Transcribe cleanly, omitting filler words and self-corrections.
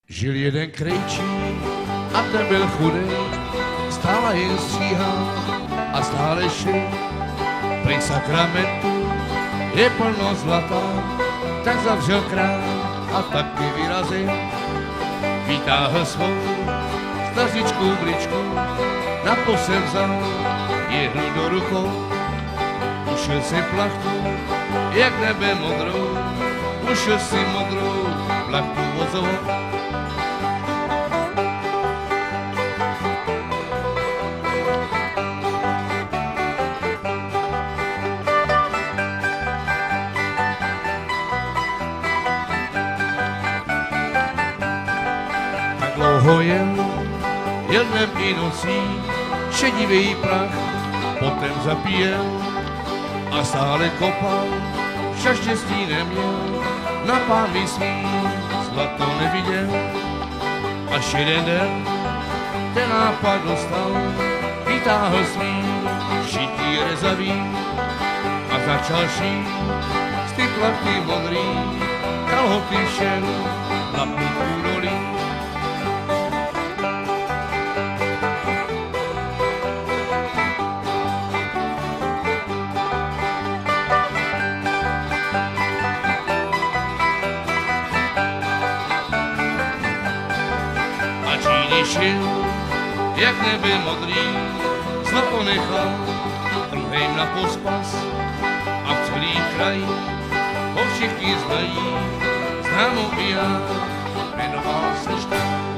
Žil jeden krejčí a ten byl chudej, stále jen stříhal a stále šil. Pri sakramentu je plno zlata, tak zavřel krám a taky vyrazil. Vytáhl svou stařičkou bričku, na posel vzal jehlu do rukou. Ušil si plachtu, jak nebe modrou, ušil si modrou plachtu vozovou. Tak dlouho jel dnem i nocí, šedivý prach potom zapíjel a stále kopal, však štěstí neměl, na pánvi svý zlato neviděl. Až jeden den ten nápad dostal, vytáhl svý šití rezavý a začal šít z ty plachty modrý, kalhoty šel na půlku dolí. Šil, jak nebe modrý, zlato nechal druhým na pospas a v celý kraj ho všichni znají, znám ho i já, jmenoval se Štát.